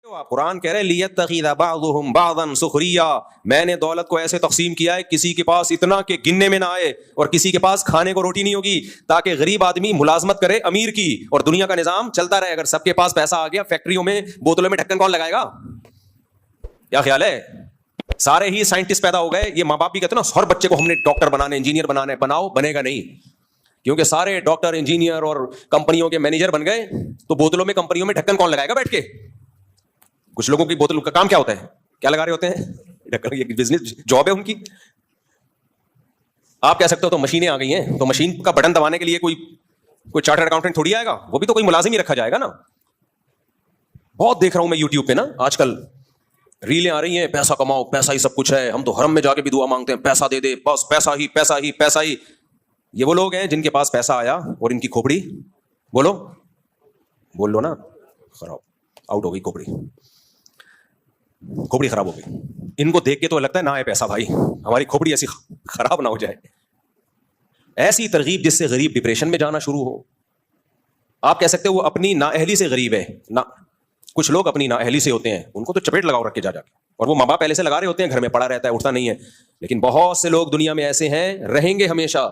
تو آپ قرآن کہہ رہے لیتخذ بعضهم بعضا سخریا، میں نے دولت کو ایسے تقسیم کیا ہے کسی کے پاس اتنا کہ گننے میں نہ آئے اور کسی کے پاس کھانے کو روٹی نہیں ہوگی، تاکہ غریب آدمی ملازمت کرے امیر کی اور دنیا کا نظام چلتا رہے۔ اگر سب کے پاس پیسہ آ گیا، فیکٹریوں میں بوتلوں میں ڈھکن کون لگائے گا؟ کیا خیال ہے؟ سارے ہی سائنٹسٹ پیدا ہو گئے۔ یہ ماں باپ بھی کہتے ہیں نا ہر بچے کو ہم نے ڈاکٹر بنانا ہے، انجینئر بنانا ہے، بناؤ، بنے گا نہیں، کیونکہ سارے ڈاکٹر انجینئر اور کمپنیوں کے مینیجر بن گئے تو بوتلوں میں کمپنیوں میں ڈھکن کون لگائے گا بیٹھ کے؟ کچھ لوگوں کی بوتل کا کام کیا ہوتا ہے؟ کیا لگا رہے ہوتے ہیں؟ ڈھکن، یہ بزنس جاب ہے ان کی۔ آپ کہہ سکتے ہو تو مشینیں آ گئی ہیں، تو مشین کا بٹن دبانے کے لیے کوئی چارٹرڈ اکاؤنٹنٹ تھوڑی آئے گا، وہ بھی تو کوئی ملازم ہی رکھا جائے گا نا۔ بہت دیکھ رہا ہوں میں یوٹیوب پہ نا آج کل ریلیں آ رہی ہیں، پیسہ کماؤ، پیسہ ہی سب کچھ ہے، ہم تو حرم میں جا کے بھی دعا مانگتے ہیں پیسہ دے دے، بس پیسہ ہی پیسہ ہی پیسہ ہی۔ یہ وہ لوگ ہیں جن کے پاس پیسہ آیا اور ان کی کھوپڑی، بولو بول لو نا، خراب آؤٹ ہو گئی، کھوپڑی خراب ہو گئی۔ ان کو دیکھ کے تو لگتا ہے نہ ہے پیسہ بھائی، ہماری کھوپڑی ایسی خراب نہ ہو جائے۔ ایسی ترغیب جس سے غریب ڈپریشن میں جانا شروع ہو۔ آپ کہہ سکتے ہو وہ اپنی نااہلی سے غریب ہے، نہ کچھ لوگ اپنی نااہلی سے ہوتے ہیں، ان کو تو چپیٹ لگاؤ رکھ کے جا کے، اور وہ ماں باپ پہلے سے لگا رہے ہوتے ہیں، گھر میں پڑا رہتا ہے، اٹھتا نہیں ہے۔ لیکن بہت سے لوگ دنیا میں ایسے ہیں، رہیں گے ہمیشہ،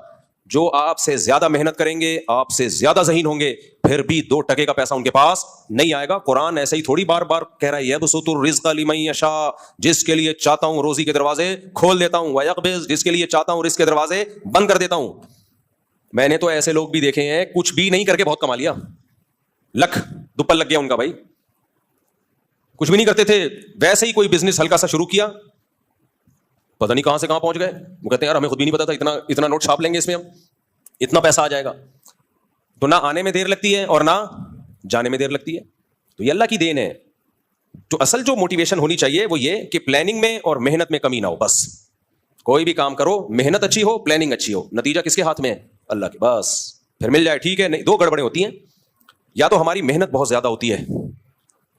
جو آپ سے زیادہ محنت کریں گے، آپ سے زیادہ ذہین ہوں گے، پھر بھی 2 ٹکے کا پیسہ ان کے پاس نہیں آئے گا۔ قرآن ایسے ہی تھوڑی بار بار کہہ رہا ہے یبسط الرزق لمن یشاء، جس کے لیے چاہتا ہوں روزی کے دروازے کھول دیتا ہوں، ویقبض، جس کے لیے چاہتا ہوں رزق کے دروازے بند کر دیتا ہوں۔ میں نے تو ایسے لوگ بھی دیکھے ہیں کچھ بھی نہیں کر کے بہت کما لیا، لکھ دوپل لگ گیا ان کا بھائی۔ کچھ بھی نہیں کرتے تھے، ویسے ہی کوئی بزنس ہلکا سا شروع کیا، پتہ نہیں کہاں سے کہاں پہنچ گئے۔ وہ کہتے ہیں یار ہمیں خود بھی نہیں پتا تھا اتنا نوٹ چھاپ لیں گے اس میں ہم، اتنا پیسہ آ جائے گا۔ تو نہ آنے میں دیر لگتی ہے اور نہ جانے میں دیر لگتی ہے۔ تو یہ اللہ کی دین ہے۔ تو اصل جو موٹیویشن ہونی چاہیے وہ یہ کہ پلاننگ میں اور محنت میں کمی نہ ہو۔ بس کوئی بھی کام کرو، محنت اچھی ہو، پلاننگ اچھی ہو، نتیجہ کس کے ہاتھ میں ہے؟ اللہ کے۔ بس پھر مل جائے ٹھیک ہے۔ نہیں، 2 گڑبڑیں ہوتی ہیں، یا تو ہماری محنت بہت زیادہ ہوتی ہے،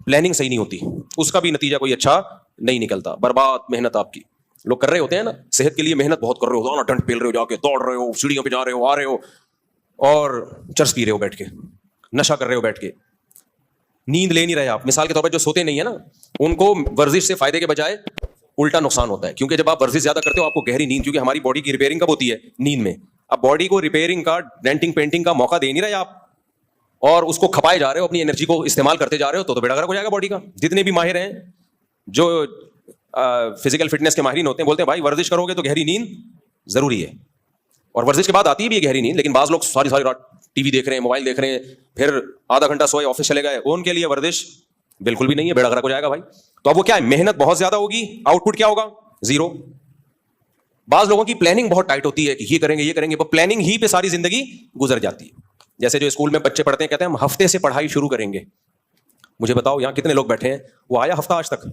پلاننگ صحیح نہیں ہوتی، اس کا بھی نتیجہ کوئی اچھا نہیں نکلتا، برباد محنت آپ کی۔ لوگ کر رہے ہوتے ہیں نا صحت کے لیے محنت بہت کر رہے ہو، ڈنڈ پیل رہے ہو، جا کے دوڑ رہے ہو، سیڑھیوں پہ جا رہے ہو، آ رہے ہو، اور چرس پی رہے ہو بیٹھ کے، نشہ کر رہے ہو بیٹھ کے، نیند لے نہیں رہے آپ۔ مثال کے طور پر جو سوتے نہیں ہے نا، ان کو ورزش سے فائدے کے بجائے الٹا نقصان ہوتا ہے، کیونکہ جب آپ ورزش زیادہ کرتے ہو آپ کو گہری نیند، کیونکہ ہماری باڈی کی ریپیئرنگ کب ہوتی ہے؟ نیند میں۔ اب باڈی کو ریپیئرنگ کا، ڈینٹنگ پینٹنگ کا موقع دے نہیں رہے آپ، اور اس کو کھپائے جا رہے ہو، اپنی انرجی کو استعمال کرتے جا رہے ہو، تو بیڑا غرق ہو جائے گا باڈی کا۔ جتنے بھی ماہر ہیں جو فزیکل فٹنس کے ماہرین ہوتے ہیں، بولتے ہیں بھائی ورزش کرو گے تو گہری نیند ضروری ہے، اور ورزش کے بعد آتی ہے بھی گہری نیند۔ لیکن بعض لوگ ساری رات ٹی وی دیکھ رہے ہیں، موبائل دیکھ رہے ہیں، پھر آدھا گھنٹہ سوئے آفس چلے گئے، ان کے لیے ورزش بالکل بھی نہیں ہے، بیڑا غرق ہو جائے گا بھائی۔ تو اب وہ کیا ہے؟ محنت بہت زیادہ ہوگی، آؤٹ پٹ کیا ہوگا؟ 0۔ بعض لوگوں کی پلاننگ بہت ٹائٹ ہوتی ہے کہ یہ کریں گے یہ کریں گے، وہ پلاننگ ہی پہ ساری زندگی گزر جاتی ہے۔ جیسے جو اسکول میں بچے پڑھتے ہیں، کہتے ہیں ہم ہفتے سے پڑھائی شروع کریں گے۔ مجھے بتاؤ یہاں کتنے لوگ بیٹھے ہیں وہ آیا ہفتہ آج تک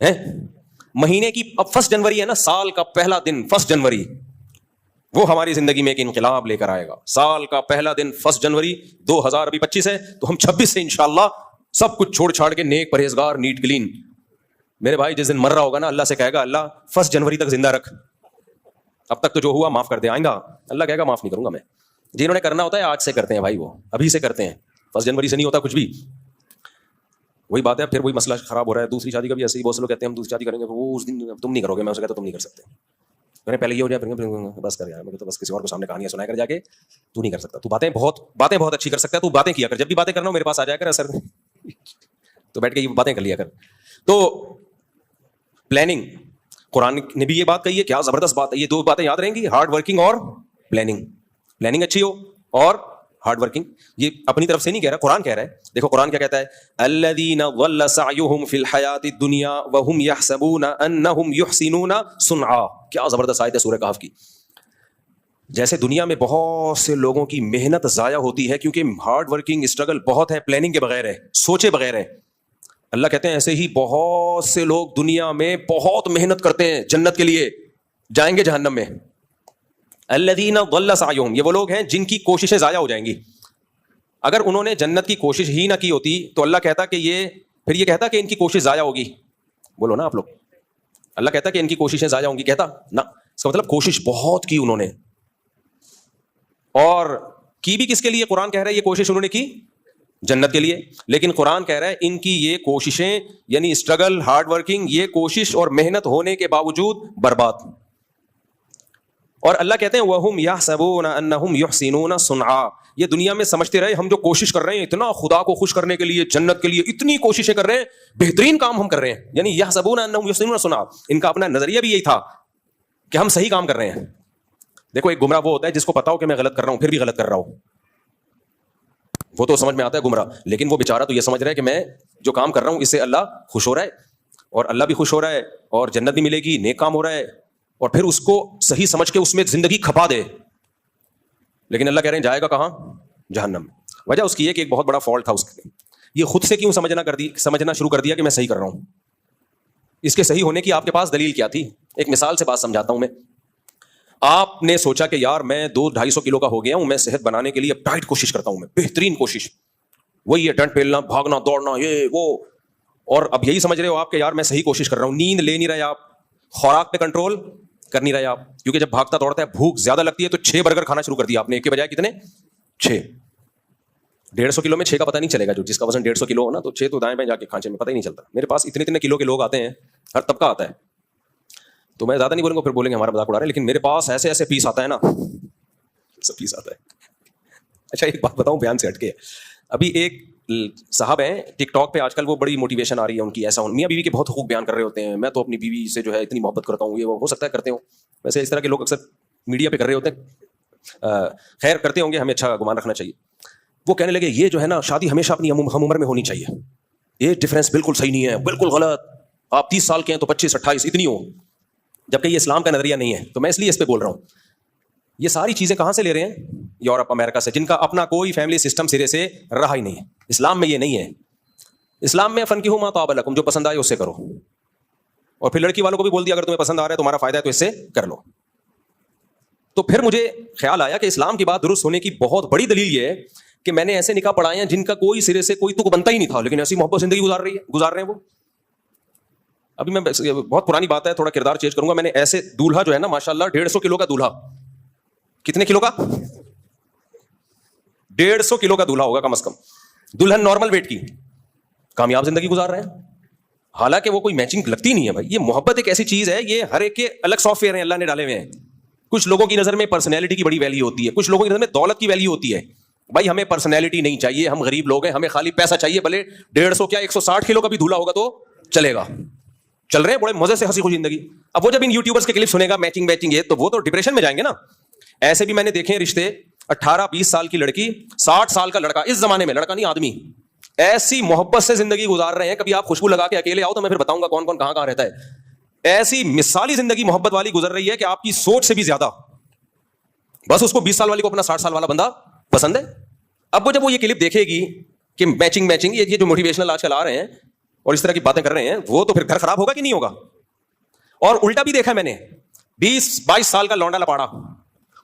ہے؟ مہینے کی اب 1 جنوری ہے نا، سال کا پہلا دن 1 جنوری، وہ ہماری زندگی میں ایک انقلاب لے کر آئے گا۔ سال کا پہلا دن 1 جنوری 2025 ہے، تو ہم 26 سے انشاءاللہ سب کچھ چھوڑ چھاڑ کے نیک پرہیزگار نیٹ کلین۔ میرے بھائی جس دن مر رہا ہوگا نا، اللہ سے کہے گا اللہ 1 جنوری تک زندہ رکھ، اب تک تو جو ہوا معاف کر دے، آئیں گا اللہ کہے گا معاف نہیں کروں گا میں۔ جنہوں نے کرنا ہوتا ہے آج سے کرتے ہیں بھائی، وہ ابھی سے کرتے ہیں، 1 جنوری سے نہیں ہوتا کچھ بھی۔ وہی بات ہے، پھر وہی مسئلہ خراب ہو رہا ہے۔ دوسری شادی کا بھی ایسے ہی، بہت سے لوگ کہتے ہیں ہم دوسری شادی کریں گے، وہ اس دن تم نہیں کرو گے، میں اسے کہتا تم نہیں کر سکتے، میں نے پہلے یہ ہو جائے، بس کر یار، مجھے تو بس کسی اور کو سامنے کہانیاں سنایا کر جا کے، تو نہیں کر سکتا، تو باتیں بہت اچھی کر سکتا ہے، تو باتیں کیا کر، جب بھی باتیں کرنا ہو میرے پاس آ جایا کر اثر تو بیٹھ کے یہ باتیں کر لیا کر۔ تو پلاننگ، قرآن نے بھی یہ بات کہی ہے، کیا زبردست بات ہے۔ یہ 2 باتیں یاد رہیں گی، ہارڈ ورکنگ اور پلاننگ اچھی ہو اور ہارڈ ورکنگ۔ یہ اپنی طرف سے نہیں کہہ رہا، قرآن کہہ رہا ہے۔ دیکھو قرآن کیا کہتا ہے، الذین ضل سعیہم فی الحیاۃ الدنیا وہم یحسبون انہم یحسنون صنعا۔ کیا زبردست آیت ہے سورہ کہف کی۔ جیسے دنیا میں بہت سے لوگوں کی محنت ضائع ہوتی ہے کیونکہ ہارڈ ورکنگ اسٹرگل بہت ہے، پلاننگ کے بغیر ہے، سوچے بغیر ہے، اللہ کہتے ہیں ایسے ہی بہت سے لوگ دنیا میں بہت محنت کرتے ہیں جنت کے لیے، جائیں گے جہنم میں۔ الذین ضل سعیہم، یہ وہ لوگ ہیں جن کی کوششیں ضائع ہو جائیں گی۔ اگر انہوں نے جنت کی کوشش ہی نہ کی ہوتی تو اللہ کہتا کہ پھر یہ کہتا کہ ان کی کوشش ضائع ہوگی۔ بولو نا آپ لوگ، اللہ کہتا کہ ان کی کوششیں ضائع ہوں گی؟ کہتا نہ، اس کا مطلب کوشش بہت کی انہوں نے، اور کی بھی کس کے لیے؟ قرآن کہہ رہا ہے یہ کوشش انہوں نے کی جنت کے لیے. لیکن قرآن کہہ رہا ہے ان کی یہ کوششیں یعنی اسٹرگل، ہارڈ ورکنگ، یہ کوشش اور محنت ہونے کے باوجود برباد. اور اللہ کہتے ہیں وَهُمْ يَحْسَبُونَ أَنَّهُمْ يُحْسِنُونَ صُنْعًا. یہ دنیا میں سمجھتے رہے ہم جو کوشش کر رہے ہیں اتنا خدا کو خوش کرنے کے لیے، جنت کے لیے اتنی کوششیں کر رہے ہیں، بہترین کام ہم کر رہے ہیں. یعنی يَحْسَبُونَ أَنَّهُمْ يُحْسِنُونَ صُنْعًا، ان کا اپنا نظریہ بھی یہی تھا کہ ہم صحیح کام کر رہے ہیں. دیکھو ایک گمراہ وہ ہوتا ہے جس کو پتا ہو کہ میں غلط کر رہا ہوں پھر بھی غلط کر رہا ہوں، وہ تو سمجھ میں آتا ہے گمراہ. لیکن وہ بیچارہ تو یہ سمجھ رہا ہے کہ میں جو کام کر رہا ہوں اس سے اللہ خوش ہو رہا ہے اور اللہ بھی خوش ہو رہا ہے اور جنت بھی ملے گی، نیک کام ہو رہا ہے، اور پھر اس کو صحیح سمجھ کے اس میں زندگی کھپا دے. لیکن اللہ کہہ رہے ہیں جائے گا کہاں؟ جہنم. وجہ اس کی ہے کہ ایک بہت بڑا فالٹ تھا اس کے، یہ خود سے کیوں سمجھنا شروع کر دیا کہ میں صحیح کر رہا ہوں. اس کے صحیح ہونے کی آپ کے پاس دلیل کیا تھی؟ ایک مثال سے بات سمجھاتا ہوں میں. آپ نے سوچا کہ یار میں 200-250 کلو کا ہو گیا ہوں، میں صحت بنانے کے لیے ٹائٹ کوشش کرتا ہوں، میں بہترین کوشش، وہی ہے ڈنڈ پیلنا، بھاگنا دوڑنا، یہ وہ، اور اب یہی سمجھ رہے ہو آپ کہ یار میں صحیح کوشش کر رہا ہوں. نیند لے نہیں رہے آپ، خوراک پہ کنٹرول کر نہیں رہے آپ، کیونکہ جب بھاگتا دوڑتا ہے بھوک زیادہ لگتی ہے تو 6 برگر کھانا شروع کر دیا آپ نے، ایک کے بجائے کتنے؟ 6. 150 کلو میں 6 کا پتہ نہیں چلے گا. جو جس کا وزن 150 کلو ہو نا تو 6 تو دائیں بائیں جا کے کھانچے میں پتہ ہی نہیں چلتا. میرے پاس اتنے کلو کے لوگ آتے ہیں، ہر طبقہ آتا ہے، تو میں زیادہ نہیں بولوں گا، پھر بولیں گے ہمارا مذاق اڑا رہے ہیں، لیکن میرے پاس ایسے پیس آتا ہے نا، ایسا پیس آتا ہے. اچھا ایک بات بتاؤں بیان سے ہٹ کے، ابھی ایک صاحب ہیں ٹک ٹاک پہ آج کل، وہ بڑی موٹیویشن آ رہی ہے ان کی، ایسا میاں بیوی کے بہت حقوق بیان کر رہے ہوتے ہیں، میں تو اپنی بیوی سے جو ہے اتنی محبت کرتا ہوں، یہ وہ ہو سکتا ہے کرتے ہوں، ویسے اس طرح کے لوگ اکثر میڈیا پہ کر رہے ہوتے ہیں، خیر کرتے ہوں گے، ہمیں اچھا گمان رکھنا چاہیے. وہ کہنے لگے یہ جو ہے نا شادی ہمیشہ اپنی ہم عمر میں ہونی چاہیے، یہ ڈفرینس بالکل صحیح نہیں ہے، بالکل غلط، آپ 30 سال کے ہیں تو 25-28 اتنی ہو، جبکہ یہ اسلام کا نظریہ نہیں ہے. تو میں اس لیے اس پہ بول رہا ہوں. یہ ساری چیزیں کہاں سے لے رہے ہیں؟ یورپ امریکہ سے، جن کا اپنا کوئی فیملی سسٹم سرے سے رہا ہی نہیں ہے. اسلام میں یہ نہیں ہے. اسلام میں فنکحوا ما طاب لکم، جو پسند آئے اس سے کرو، اور پھر لڑکی والوں کو بھی بول دیا اگر تمہیں پسند آ رہا ہے تمہارا فائدہ ہے تو اس سے کر لو. تو پھر مجھے خیال آیا کہ اسلام کی بات درست ہونے کی بہت بڑی دلیل یہ ہے کہ میں نے ایسے نکاح پڑھائے ہیں جن کا کوئی سرے سے کوئی تک بنتا ہی نہیں تھا، لیکن ایسی محبت زندگی گزار رہے ہیں وہ. ابھی میں بہت پرانی بات ہے، تھوڑا کردار چینج کروں گا. میں نے ایسے دولہا جو ہے نا ماشاءاللہ 150 کلو کا دولہا، کتنے کلو کا؟ 150 کلو کا دولہا ہوگا کم از کم، دلہن نارمل ویٹ کی، کامیاب زندگی گزار رہے ہیں. حالانکہ وہ کوئی میچنگ لگتی نہیں ہے بھائی. یہ محبت ایک ایسی چیز ہے، یہ ہر ایک کے الگ سافٹ ویئر ہیں اللہ نے ڈالے ہوئے ہیں. کچھ لوگوں کی نظر میں پرسنالٹی کی بڑی ویلیو ہوتی ہے، کچھ لوگوں کی نظر میں دولت کی ویلیو ہوتی ہے. بھائی ہمیں پرسنالٹی نہیں چاہیے، ہم غریب لوگ ہیں، ہمیں خالی پیسہ چاہیے. بھلے 150 کیا 160 کلو کا بھی دولہا ہوگا تو چلے گا. چل رہے ہیں بڑے مزے سے ہنسی خوشی زندگی. اب وہ جب ان یوٹیوبرز کے کلپ سنے گا میچنگ یہ، تو وہ تو ڈپریشن میں جائیں گے نا. ایسے بھی میں نے دیکھے رشتے، 18-20 سال کی لڑکی، 60 سال کا لڑکا، اس زمانے میں لڑکا نہیں آدمی، ایسی محبت سے زندگی گزار رہے ہیں. کبھی آپ خوشبو لگا کے اکیلے آؤ تو میں پھر بتاؤں گا کون کون کہاں رہتا ہے. ایسی مثالی زندگی محبت والی گزر رہی ہے کہ آپ کی سوچ سے بھی زیادہ. بس اس کو 20 سال والی کو اپنا 60 سال والا بندہ پسند ہے. اب وہ جب وہ یہ کلپ دیکھے گی کہ میچنگ یہ جو موٹیویشنل آج کل آ رہے ہیں اور اس طرح کی باتیں کر رہے ہیں، وہ تو پھر گھر خراب ہوگا کہ نہیں ہوگا. اور الٹا بھی دیکھا میں نے، 20-22 سال کا لونڈا لپاڑا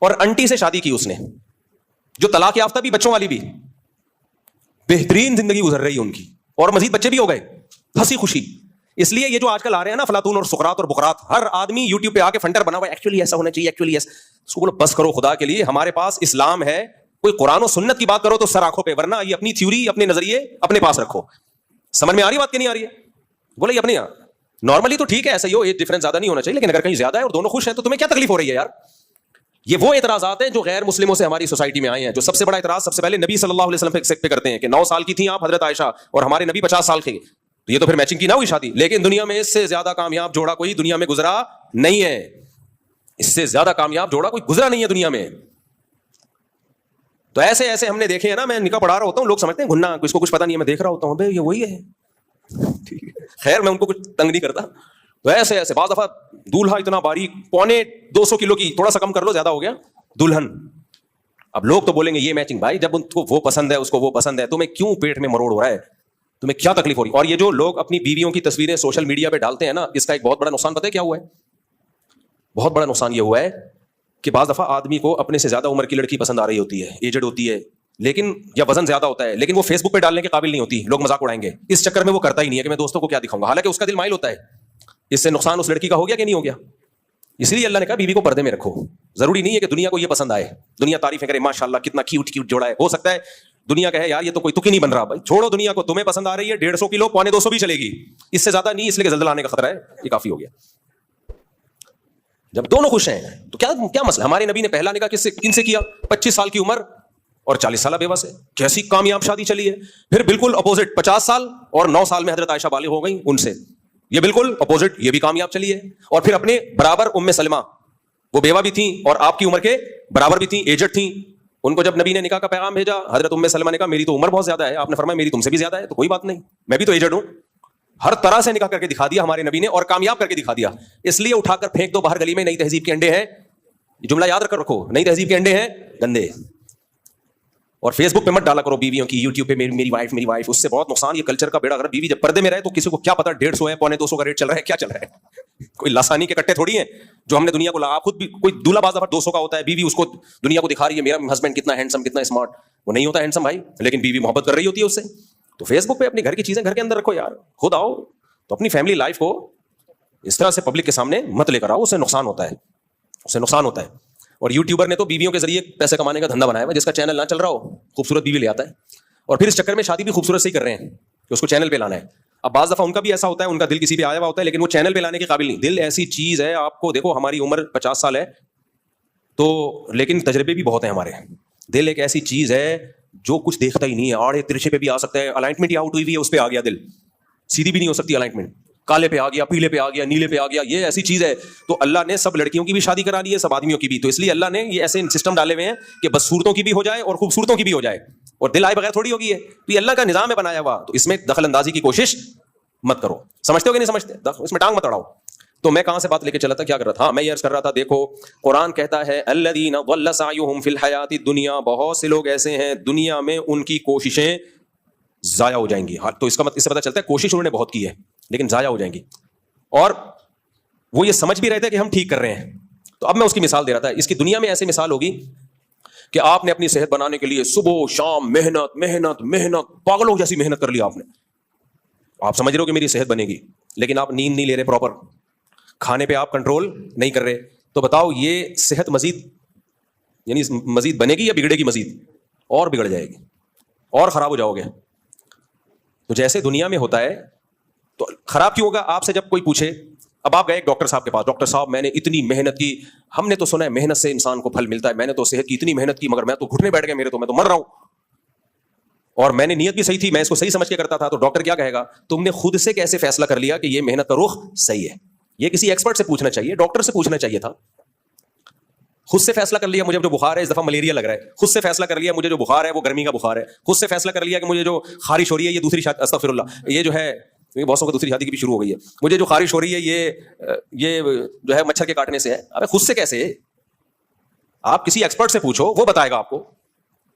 اور انٹی سے شادی کی اس نے، جو طلاق یافتہ بھی، بچوں والی بھی، بہترین زندگی گزر رہی ہے ان کی، اور مزید بچے بھی ہو گئے، ہنسی خوشی. اس لیے یہ جو آج کل آ رہے ہیں نا افلاطون اور سقراط اور بقراط، ہر آدمی یوٹیوب پہ آ کے فنٹر بنا ہوا ہے، ایکچولی ایسا ہونا چاہیے، ایکچولی ایسا. اس کو بولو بس کرو خدا کے لیے، ہمارے پاس اسلام ہے. کوئی قرآن و سنت کی بات کرو تو سر آنکھوں پہ، ورنہ یہ اپنی تھیوری، اپنے نظریے اپنے پاس رکھو. سمجھ میں آ رہی بات کہ نہیں آ رہی ہے؟ بولے یہ اپنے یہاں نارملی تو ٹھیک ہے، ایسا ہی ہو، ایج ڈفرنس زیادہ نہیں ہونا چاہیے، لیکن اگر کہیں زیادہ ہے اور دونوں خوش ہیں تو تمہیں کیا تکلیف ہو رہی ہے یار؟ یہ وہ اعتراضات ہیں جو غیر مسلموں سے ہماری سوسائٹی میں آئے ہیں. جو سب سے بڑا اعتراض سب سے پہلے نبی صلی اللہ علیہ وسلم پہ کرتے ہیں کہ 9 سال کی تھیں آپ حضرت عائشہ اور ہمارے نبی 50 سال کے، تو یہ تو پھر میچنگ کی نہ ہوئی شادی. لیکن دنیا میں اس سے زیادہ کامیاب جوڑا کوئی دنیا میں گزرا نہیں ہے. اس سے زیادہ کامیاب جوڑا کوئی گزرا نہیں ہے دنیا میں. تو ایسے ہم نے دیکھے ہیں نا. میں نکاح پڑھا رہا ہوتا ہوں، لوگ سمجھتے ہیں گھننا، اس کو کچھ پتا نہیں ہے، میں دیکھ رہا ہوتا ہوں بھائی یہ وہی ہے. خیر میں ان کو کچھ تنگ نہیں کرتا. تو ایسے بعض دفعہ دولہا اتنا باریک، 250 کلو کی، تھوڑا سا کم کر لو زیادہ ہو گیا، دلہن. اب لوگ تو بولیں گے یہ میچنگ. بھائی جب ان کو وہ پسند ہے، اس کو وہ پسند ہے، تمہیں کیوں پیٹ میں مروڑ ہو رہا ہے؟ تمہیں کیا تکلیف ہو رہی ہے؟ اور یہ جو لوگ اپنی بیویوں کی تصویریں سوشل میڈیا پہ ڈالتے ہیں نا، اس کا ایک بہت بڑا نقصان پتہ ہے کیا ہوا ہے؟ بہت بڑا نقصان یہ ہوا ہے کہ بعض دفعہ آدمی کو اپنے سے زیادہ عمر کی لڑکی پسند آ رہی ہوتی ہے، ایجڈ ہوتی ہے، لیکن یا وزن زیادہ ہوتا ہے، لیکن وہ فیس بک پہ ڈالنے کے قابل نہیں ہوتی، لوگ مذاق اڑائیں گے. اس چکر میں وہ کرتا ہی نہیں ہے کہ میں دوستوں کو کیا دکھاؤں گا، حالانکہ اس کا دل مائل ہوتا ہے. اس سے نقصان اس لڑکی کا ہو گیا کہ نہیں ہو گیا؟ اس لیے اللہ نے کہا بیوی کو پردے میں رکھو. ضروری نہیں ہے کہ دنیا کو یہ پسند آئے، دنیا تعریفیں کرے ماشاءاللہ کتنا کیوٹ جوڑا ہے. ہو سکتا ہے دنیا کہے یار یہ تو کوئی تک ہی نہیں بن رہا، بھائی چھوڑو دنیا کو، تمہیں پسند آ رہی ہے 150 کلو 250 بھی چلے گی، اس سے زیادہ نہیں، اس لیے کہ زلزلہ آنے کا خطرہ ہے، یہ کافی ہو گیا۔ جب دونوں خوش ہیں تو کیا مسئلہ؟ ہمارے نبی نے پہلا نکاح کن سے کیا؟ 25 سال کی عمر اور 40 سالہ بیوہ سے، کیسی کامیاب شادی چلی ہے۔ پھر بالکل اپوزٹ 50 سال اور 9 سال میں حضرت عائشہ بالغ ہو گئی، ان سے یہ بالکل اپوزٹ، یہ بھی کامیاب چلی ہے۔ اور پھر اپنے برابر ام سلمہ، وہ بیوہ بھی تھیں اور آپ کی عمر کے برابر بھی تھیں، ایجڈ تھیں، ان کو جب نبی نے نکاح کا پیغام بھیجا، حضرت ام سلمہ نے کہا میری تو عمر بہت زیادہ ہے، آپ نے فرمایا میری تم سے بھی زیادہ ہے، تو کوئی بات نہیں، میں بھی تو ایجڈ ہوں۔ ہر طرح سے نکاح کر کے دکھا دیا ہمارے نبی نے، اور کامیاب کر کے دکھا دیا۔ اس لیے اٹھا کر پھینک دو باہر گلی میں، نئی تہذیب کے انڈے ہیں، یہ جملہ یاد رکھ رکھو، نئی تہذیب کے انڈے ہیں گندے۔ اور فیس بک پہ مت ڈالا کرو بیویوں کی، یوٹیوب پہ میری وائف، اس سے بہت نقصان، یہ کلچر کا بیڑا غرق۔ بیوی جب پردے میں رہے تو کسی کو کیا پتا 150 ہے 250 کا ریٹ چل رہا ہے، کیا چل رہا ہے، کوئی لاسانی کے کٹے تھوڑی ہیں جو ہم نے دنیا کو آپ خود بھی کوئی دولہا باز دفعہ 200 کا ہوتا ہے، بیوی اس کو دنیا کو دکھا رہی ہے میرا ہسبینڈ کتنا ہینڈسم کتنا اسمارٹ، وہ نہیں ہوتا ہینڈسم بھائی، لیکن بیوی محبت کر رہی ہوتی ہے اس سے۔ تو فیس بک پہ اپنی گھر کی چیزیں گھر کے اندر رکھو یار، خود آؤ تو اپنی فیملی لائف کو اس طرح سے پبلک کے سامنے مت لے کر آؤ، اس سے نقصان ہوتا ہے، اس سے نقصان ہوتا ہے۔ اور یوٹیوبر نے تو بیویوں کے ذریعے پیسے کمانے کا دھندا بنایا ہے، جس کا چینل نہ چل رہا ہو خوبصورت بیوی لے آتا ہے، اور پھر اس چکر میں شادی بھی خوبصورت سے ہی کر رہے ہیں کہ اس کو چینل پہ لانا ہے۔ اب بعض دفعہ ان کا بھی ایسا ہوتا ہے، ان کا دل کسی پہ آیا ہوا ہوتا ہے لیکن وہ چینل پہ لانے کے قابل نہیں۔ دل ایسی چیز ہے، آپ کو دیکھو ہماری عمر 50 سال ہے تو لیکن تجربے بھی بہت ہیں ہمارے۔ دل ایک ایسی چیز ہے جو کچھ دیکھتا ہی نہیں ہے، آڑے ترچے پہ بھی آ سکتا ہے، الائنمنٹ ہی آؤٹ ہوئی ہوئی ہے اس پہ آ گیا دل، سیدھی بھی نہیں ہو سکتی الائنمنٹ، کالے پہ آ گیا، پیلے پہ آ گیا، نیلے پہ آ گیا، یہ ایسی چیز ہے۔ تو اللہ نے سب لڑکیوں کی بھی شادی کرا دی ہے، سب آدمیوں کی بھی، تو اس لیے اللہ نے یہ ایسے سسٹم ڈالے ہوئے ہیں کہ بس صورتوں کی بھی ہو جائے اور خوبصورتوں کی بھی ہو جائے، اور دل آئے بغیر تھوڑی ہوگی ہے، تو یہ اللہ کا نظام ہے بنایا ہوا، تو اس میں دخل اندازی کی کوشش مت کرو۔ سمجھتے ہو کہ نہیں سمجھتے؟ اس میں ٹانگ مت اڑاؤ۔ تو میں کہاں سے بات لے کے چلا تھا، کیا کر رہا تھا؟ میں یہ عرض کر رہا تھا، دیکھو قرآن کہتا ہے الذین ضل سعیہم فی الحیاۃ الدنیا، بہت سے لوگ ایسے ہیں دنیا میں ان کی کوششیں ضائع ہو جائیں گی۔ تو اس کا مطلب اس سے پتہ چلتا ہے کوشش انہوں نے بہت کی ہے لیکن ضائع ہو جائیں گی، اور وہ یہ سمجھ بھی رہتے ہیں کہ ہم ٹھیک کر رہے ہیں۔ تو اب میں اس کی مثال دے رہا تھا، اس کی دنیا میں ایسی مثال ہوگی کہ آپ نے اپنی صحت بنانے کے لیے صبح شام محنت محنت محنت پاگلوں جیسی محنت کر لی آپ نے، آپ سمجھ رہے ہو کہ میری صحت بنے گی، لیکن آپ نیند نہیں لے رہے پراپر، کھانے پہ آپ کنٹرول نہیں کر رہے، تو بتاؤ یہ صحت مزید یعنی مزید بنے گی یا بگڑے گی؟ مزید اور بگڑ جائے گی اور خراب ہو جاؤ گے۔ تو جیسے دنیا میں ہوتا ہے تو خراب کیوں ہوگا؟ آپ سے جب کوئی پوچھے، اب آپ گئے ایک ڈاکٹر صاحب کے پاس، ڈاکٹر صاحب میں نے اتنی محنت کی، ہم نے تو سنا ہے محنت سے انسان کو پھل ملتا ہے، میں نے تو صحت کی اتنی محنت کی مگر میں تو گھٹنے بیٹھ گئے میرے، تو میں تو مر رہا ہوں، اور میں نے نیت بھی صحیح تھی، میں اس کو صحیح سمجھ کے کرتا تھا۔ تو ڈاکٹر کیا کہے گا؟ تم نے خود سے کیسے فیصلہ کر لیا کہ یہ محنت کا رخ صحیح ہے؟ یہ کسی ایکسپرٹ سے پوچھنا چاہیے، ڈاکٹر سے پوچھنا چاہیے تھا۔ خود سے فیصلہ کر لیا مجھے جو بخار ہے اس دفعہ ملیریا لگ رہا ہے، خود سے فیصلہ کر لیا مجھے جو بخار ہے وہ گرمی کا بخار ہے، خود سے فیصلہ کر لیا کہ مجھے جو خارش ہو رہی ہے یہ دوسری شادی، استغفر اللہ، یہ جو ہے بہت سو کو دوسری شادی کی بھی شروع ہو گئی ہے، مجھے جو خارش ہو رہی ہے یہ جو ہے مچھر کے کاٹنے سے ہے۔ ابے خود سے کیسے؟ آپ کسی ایکسپرٹ سے پوچھو، وہ بتائے گا آپ کو۔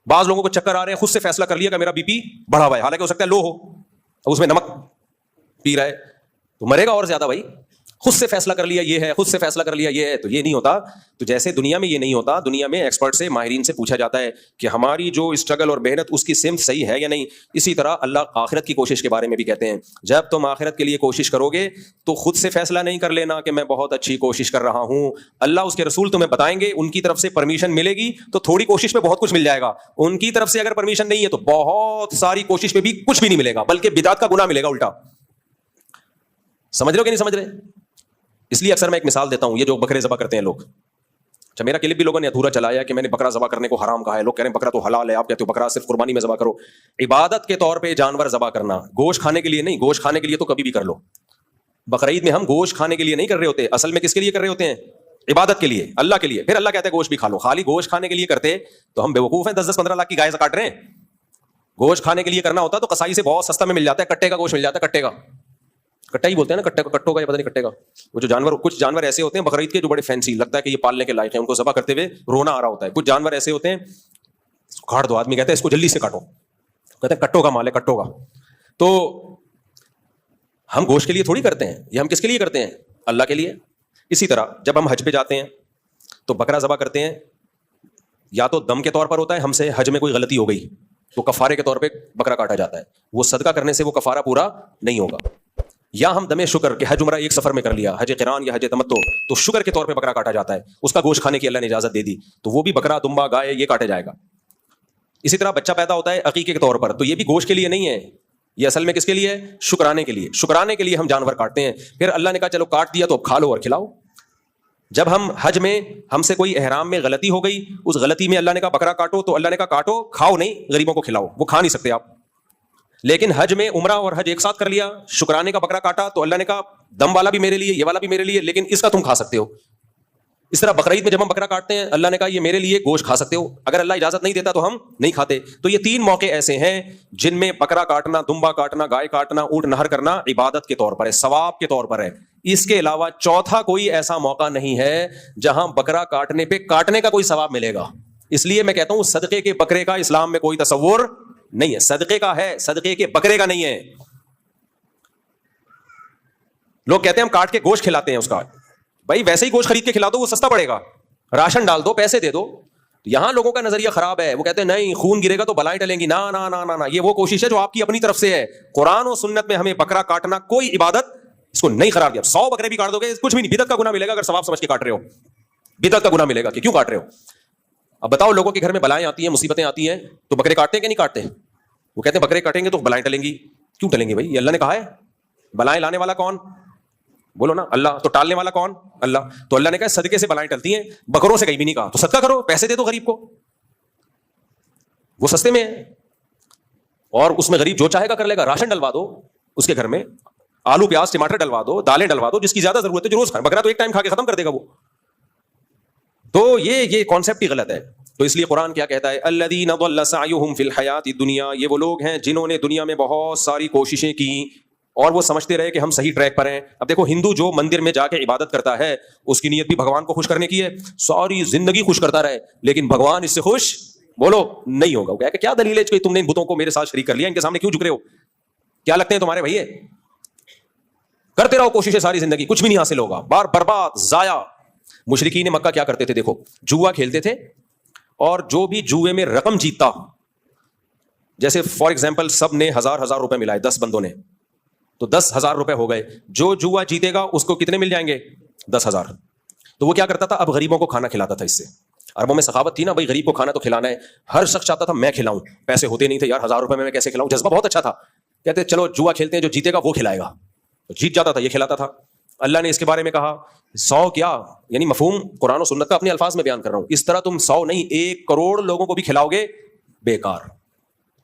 بعض لوگوں کو چکر آ رہے ہیں، خود سے فیصلہ کر لیا کہ میرا بی پی بڑھا ہوا ہے، حالانکہ ہو سکتا ہے لو ہو، اب اس میں نمک پی رہا ہے تو مرے گا اور زیادہ بھائی۔ خود سے فیصلہ کر لیا یہ ہے، خود سے فیصلہ کر لیا یہ ہے، تو یہ نہیں ہوتا۔ تو جیسے دنیا میں یہ نہیں ہوتا، دنیا میں ایکسپرٹ سے ماہرین سے پوچھا جاتا ہے کہ ہماری جو اسٹرگل اور محنت اس کی سمت صحیح ہے یا نہیں۔ اسی طرح اللہ آخرت کی کوشش کے بارے میں بھی کہتے ہیں، جب تم آخرت کے لیے کوشش کرو گے تو خود سے فیصلہ نہیں کر لینا کہ میں بہت اچھی کوشش کر رہا ہوں، اللہ اس کے رسول تمہیں بتائیں گے، ان کی طرف سے پرمیشن ملے گی تو تھوڑی کوشش میں بہت کچھ مل جائے گا، ان کی طرف سے اگر پرمیشن نہیں ہے تو بہت ساری کوشش میں بھی کچھ بھی نہیں ملے گا، بلکہ بدعت کا گناہ ملے گا الٹا۔ سمجھ رہے ہو کہ نہیں سمجھ رہے؟ اس لیے اکثر میں ایک مثال دیتا ہوں، یہ جو بکرے ذبح کرتے ہیں لوگ، اچھا میرا کلپ بھی لوگوں نے ادھورا چلایا کہ میں نے بکرا ذبح کرنے کو حرام کہا ہے، لوگ کہہ رہے ہیں بکرا تو حلال ہے، آپ کہتے ہو بکرا صرف قربانی میں ذبح کرو۔ عبادت کے طور پہ جانور ذبح کرنا، گوشت کھانے کے لیے نہیں، گوشت کھانے کے لیے تو کبھی بھی کر لو، بقرعید میں ہم گوشت کھانے کے لیے نہیں کر رہے ہوتے، اصل میں کس کے لیے کر رہے ہوتے ہیں؟ عبادت کے لیے، اللہ کے لیے۔ پھر اللہ کہتا ہے گوشت بھی کھا لو، خالی گوشت کھانے کے لیے کرتے تو ہم بیوقوف ہیں، 10-15 لاکھ کی گائے کاٹ رہے ہیں۔ گوشت کھانے کے لیے کرنا ہوتا تو قصائی سے بہت سستا میں مل جاتا ہے، کٹے کا گوشت مل جاتا ہے، کٹے کا، کٹا ہی بولتے ہیں نا، کٹے کا، کٹوں کا یا پتہ نہیں کٹے کا۔ وہ جو جانور، کچھ جانور ایسے ہوتے ہیں بقرعید کے جو بڑے فینسی لگتا ہے کہ یہ پالنے کے لائق ہیں، ان کو ذبح کرتے ہوئے رونا آ رہا ہوتا ہے۔ کچھ جانور ایسے ہوتے ہیں کاٹ دو، آدمی کہتا ہے اس کو جلدی سے کاٹو، کہتے ہیں کٹوں کا مال ہے، کٹوں کا۔ تو ہم گوشت کے لیے تھوڑی کرتے ہیں، یہ ہم کس کے لیے کرتے ہیں؟ اللہ کے لیے۔ اسی طرح جب ہم حج پہ جاتے ہیں تو بکرا ذبح کرتے ہیں، یا تو دم کے طور پر ہوتا ہے، ہم سے حج میں کوئی غلطی ہو گئی تو کفارے کے طور پہ بکرا کاٹا جاتا ہے، وہ صدقہ کرنے سے وہ کفارہ پورا نہیں ہوگا۔ یا ہم دم شکر کہ حج عمرہ ایک سفر میں کر لیا، حج قران یا حج تمتع، تو شکر کے طور پہ بکرا کاٹا جاتا ہے، اس کا گوشت کھانے کی اللہ نے اجازت دے دی، تو وہ بھی بکرا، دمبا، گائے یہ کاٹا جائے گا۔ اسی طرح بچہ پیدا ہوتا ہے عقیقے کے طور پر، تو یہ بھی گوشت کے لیے نہیں ہے، یہ اصل میں کس کے لیے ہے؟ شکرانے کے لیے. شکرانے کے لیے ہم جانور کاٹتے ہیں. پھر اللہ نے کہا چلو کاٹ دیا تو اب کھا لو اور کھلاؤ. جب ہم حج میں ہم سے کوئی احرام میں غلطی ہو گئی، اس غلطی میں اللہ نے کہا بکرا کاٹو، تو اللہ نے کہا کاٹو، کھاؤ نہیں، غریبوں کو کھلاؤ. وہ کھا نہیں سکتے آپ. لیکن حج میں عمرہ اور حج ایک ساتھ کر لیا، شکرانے کا بکرا کاٹا تو اللہ نے کہا دم والا بھی میرے لیے، یہ والا بھی میرے لیے، لیکن اس کا تم کھا سکتے ہو. اس طرح بقرعید میں جب ہم بکرا کاٹتے ہیں اللہ نے کہا یہ میرے لیے گوشت کھا سکتے ہو، اگر اللہ اجازت نہیں دیتا تو ہم نہیں کھاتے. تو یہ 3 موقع ایسے ہیں جن میں بکرا کاٹنا، دمبا کاٹنا، گائے کاٹنا، اونٹ نہر کرنا عبادت کے طور پر ہے، ثواب کے طور پر ہے. اس کے علاوہ چوتھا کوئی ایسا موقع نہیں ہے جہاں بکرا کاٹنے پہ کاٹنے کا کوئی ثواب ملے گا. اس لیے میں کہتا ہوں صدقے کے بکرے کا اسلام میں کوئی تصور نہیں ہے. صدقے کا ہے، صدقے کے بکرے کا نہیں ہے. لوگ کہتے ہیں ہم کاٹ کے گوشت کھلاتے ہیں اس کا. بھائی ویسے ہی گوشت خرید کے کھلا دو، وہ سستا پڑے گا. راشن ڈال دو، پیسے دے دو. یہاں لوگوں کا نظریہ خراب ہے، وہ کہتے ہیں نہیں خون گرے گا تو بلائیں ٹلیں گی. نا نا نا نا نا، یہ وہ کوشش ہے جو آپ کی اپنی طرف سے ہے. قرآن و سنت میں ہمیں بکرا کاٹنا کوئی عبادت اس کو نہیں قرار دیا. 100 بکرے بھی کاٹ دو گے کچھ بھی نہیں، بدعت کا گناہ ملے گا اگر ثواب سمجھ کے کاٹ رہے ہو. بدعت کا گناہ ملے گا کہ کیوں کاٹ رہے ہو. اب بتاؤ لوگوں کے گھر میں بلائیں آتی ہیں، مصیبتیں آتی ہیں تو بکرے کاٹتے ہیں کہ نہیں کاٹتے؟ وہ کہتے ہیں بکرے کاٹیں گے تو بلائیں ٹلیں گی. کیوں ٹلیں گی بھائی؟ یہ اللہ نے کہا ہے. بلائیں لانے والا کون؟ بولو نا اللہ. تو ٹالنے والا کون؟ اللہ. تو اللہ نے کہا صدقے سے بلائیں ٹلتی ہیں، بکروں سے کہیں بھی نہیں کہا. تو صدقہ کرو، پیسے دے دو غریب کو، وہ سستے میں ہے. اور اس میں غریب جو چاہے گا کر لے گا. راشن ڈلوا دو اس کے گھر میں، آلو پیاز ٹماٹر ڈلوا دو، دالیں ڈلوا دو، جس کی زیادہ ضرورت ہے جو روز کھائے. بکرا تو ایک ٹائم کھا کے ختم کر دے گا وہ. تو یہ کانسیپٹ ہی غلط ہے. تو اس لیے قرآن کیا کہتا ہے؟ الذین ضل سعیہم فی الحیاۃ الدنیا. یہ وہ لوگ ہیں جنہوں نے دنیا میں بہت ساری کوششیں کی اور وہ سمجھتے رہے کہ ہم صحیح ٹریک پر ہیں. اب دیکھو ہندو جو مندر میں جا کے عبادت کرتا ہے اس کی نیت بھی بھگوان کو خوش کرنے کی ہے، ساری زندگی خوش کرتا رہے، لیکن بھگوان اس سے خوش بولو نہیں ہوگا. وہ کہے کہ کیا دلیل ہے کہ تم نے ان بتوں کو میرے ساتھ شریک کر لیا، ان کے سامنے کیوں جھک رہے ہو؟ کیا لگتے ہیں تمہارے بھائی؟ کرتے رہو کوششیں ساری زندگی، کچھ بھی نہیں حاصل ہوگا، بار برباد ضائع. مشرکین مکہ کیا کرتے تھے؟ دیکھو جوا کھیلتے تھے اور جو بھی جوئے میں رقم جیتتا، جیسے فار ایگزامپل سب نے 1000 روپے ملائے 10 بندوں نے، تو 10,000 روپے ہو گئے. جو جوا جیتے گا اس کو کتنے مل جائیں گے؟ 10,000. تو وہ کیا کرتا تھا؟ اب غریبوں کو کھانا کھلاتا تھا. اس سے عربوں میں سخاوت تھی نا، بھائی غریب کو کھانا تو کھلانا ہے. ہر شخص چاہتا تھا میں کھلاؤں، پیسے ہوتے نہیں تھے یار، 1000 روپے میں کیسے کھلاؤں. جذبہ بہت اچھا تھا. کہتے چلو جوا کھیلتے ہیں، جو جیتے گا وہ کھلائے گا. تو جیت جاتا تھا یہ کھلاتا تھا. اللہ نے اس کے بارے میں کہا 100 کیا، یعنی مفہوم قرآن و سنت کا اپنے الفاظ میں بیان کر رہا ہوں. اس طرح تم 100 نہیں 1 کروڑ لوگوں کو بھی کھلاؤ گے بیکار.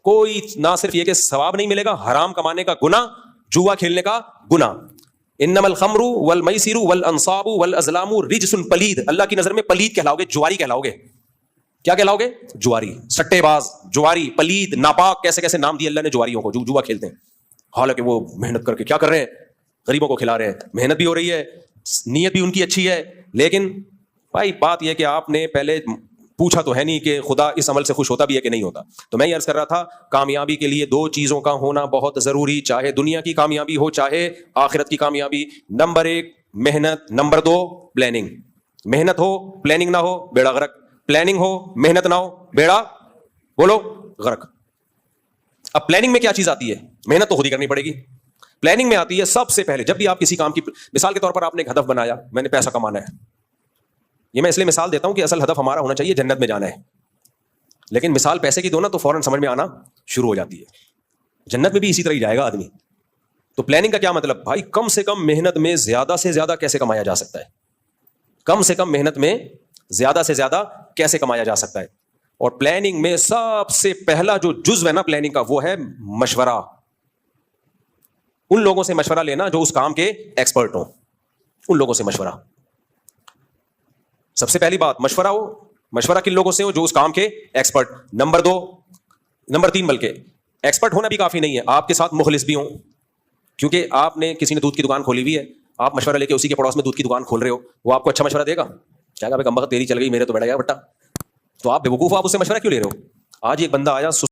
کوئی نہ صرف یہ کہ ثواب نہیں ملے گا، حرام کمانے کا گناہ، جوا کھیلنے کا گناہ. انما الخمر والمیسر والانصاب والازلام رجس پلید. اللہ کی نظر میں پلید کہلاؤ گے، جواری کہلاؤ گے. کیا کہلاؤ گے؟ جواری، سٹے باز، جواری، پلید، ناپاک، کیسے کیسے نام دیے اللہ نے جواریوں کو جو جوا کھیلتے ہیں. حالانکہ وہ محنت کر کے کیا کر رہے ہیں؟ غریبوں کو کھلا رہے ہیں. محنت بھی ہو رہی ہے، نیت بھی ان کی اچھی ہے، لیکن بھائی بات یہ کہ آپ نے پہلے پوچھا تو ہے نہیں کہ خدا اس عمل سے خوش ہوتا بھی ہے کہ نہیں ہوتا. تو میں یہ عرض کر رہا تھا کامیابی کے لیے 2 چیزوں کا ہونا بہت ضروری، چاہے دنیا کی کامیابی ہو چاہے آخرت کی کامیابی. نمبر 1 محنت، نمبر 2 پلاننگ. محنت ہو پلاننگ نہ ہو بیڑا غرق، پلاننگ ہو محنت نہ ہو بیڑا بولو غرق. اب پلاننگ میں کیا چیز آتی ہے؟ محنت تو خود ہی کرنی پڑے گی. پلاننگ میں آتی ہے سب سے پہلے جب بھی آپ کسی کام کی، مثال کے طور پر آپ نے ایک ہدف بنایا، میں نے پیسہ کمانا ہے. یہ میں اس لیے مثال دیتا ہوں کہ اصل ہدف ہمارا ہونا چاہیے جنت میں جانا ہے، لیکن مثال پیسے کی دو نا تو فوراً سمجھ میں آنا شروع ہو جاتی ہے. جنت میں بھی اسی طرح ہی جائے گا آدمی. تو پلاننگ کا کیا مطلب؟ بھائی کم سے کم محنت میں زیادہ سے زیادہ کیسے کمایا جا سکتا ہے، کم سے کم محنت میں زیادہ سے زیادہ کیسے کمایا جا سکتا ہے. اور پلاننگ میں سب سے پہلا جو جزو ہے نا پلاننگ کا، وہ ہے مشورہ. ان لوگوں سے مشورہ لینا جو اس کام کے ایکسپرٹ ہوں، ان لوگوں سے مشورہ. سب سے پہلی بات مشورہ ہو. مشورہ کن لوگوں سے ہو؟ جو اس کام کے ایکسپرٹ. نمبر 3 بلکہ ایکسپرٹ ہونا بھی کافی نہیں ہے، آپ کے ساتھ مخلص بھی ہوں. کیونکہ آپ نے کسی نے دودھ کی دکان کھولی ہوئی ہے، آپ مشورہ لے کے اسی کے پڑوس میں دودھ کی دکان کھول رہے ہو، وہ آپ کو اچھا مشورہ دے گا؟ کیا کہا کم وقت تیری چل گئی، میرے تو بیٹھ گیا بٹا. تو آپ بے وقوف، آپ اس سے مشورہ کیوں لے رہے ہو؟ آج ایک بندہ آیا